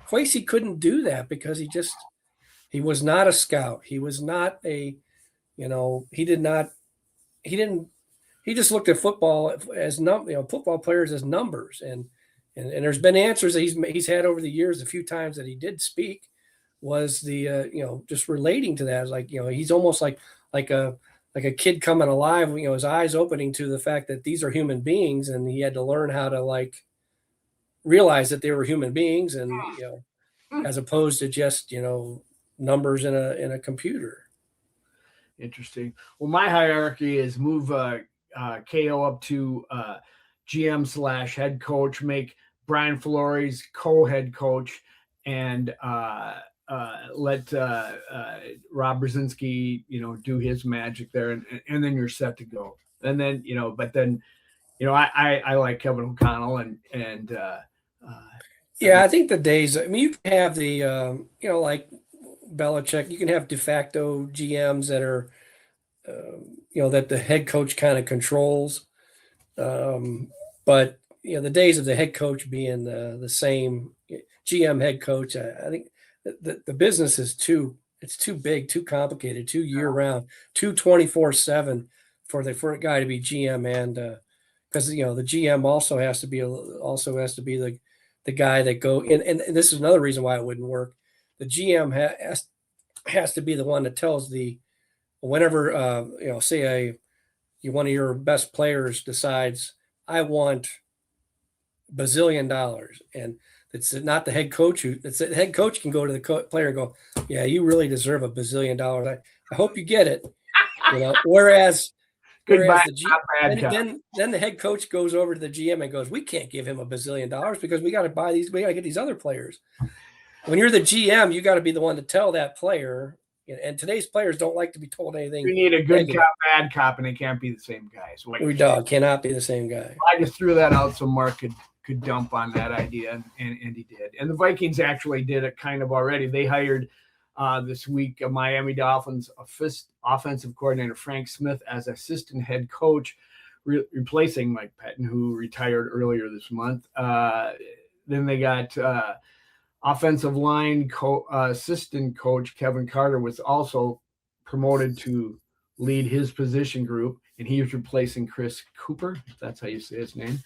Kwesi couldn't do that because he was not a scout. He was not a, he didn't he just looked at football as football players as numbers, and there's been answers that he's had over the years. A few times that he did speak was the just relating to that, like he's almost like a like a kid coming alive, his eyes opening to the fact that these are human beings, and he had to learn how to like realize that they were human beings, and as opposed to just numbers in a computer. Interesting. Well, my hierarchy is move KO up to GM/head coach, make Brian Flores co-head coach, and let Rob Brzezinski, do his magic there, and then you're set to go. And then, but then, I like Kevin O'Connell and yeah, I think the days. I mean, you can have the like Belichick. You can have de facto GMs that are that the head coach kind of controls. But the days of the head coach being the same GM head coach, I think the business is it's too big, too complicated, too year round, too 24/7 for a guy to be GM, and because the GM also has to be the guy that and this is another reason why it wouldn't work. The GM has to be the one that tells whenever say one of your best players decides I want bazillion dollars, and it's not the head coach the head coach can go to the player and go, yeah, you really deserve a bazillion dollars. I hope you get it. Whereas then the head coach goes over to the GM and goes, we can't give him a bazillion dollars because we got to get these other players. When you're the GM, you got to be the one to tell that player. And today's players don't like to be told anything. You need a good cop, bad cop, and they can't be the same guys. Every dog cannot be the same guy. I just threw that out so Mark could dump on that idea, and he did. And the Vikings actually did it kind of already. They hired this week a Miami Dolphins offensive coordinator Frank Smith as assistant head coach, replacing Mike Pettin, who retired earlier this month. Then they got offensive line assistant coach Kevin Carter was also promoted to lead his position group, and he was replacing Chris Cooper, if that's how you say his name.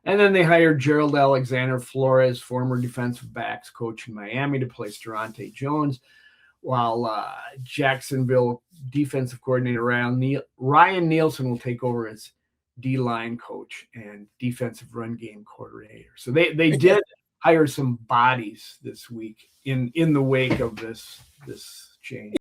And then they hired Gerald Alexander Flores, former defensive backs coach in Miami, to place Durante Jones, while Jacksonville defensive coordinator Ryan Nielsen will take over as D-line coach and defensive run game coordinator. So they did hire some bodies this week in the wake of this change.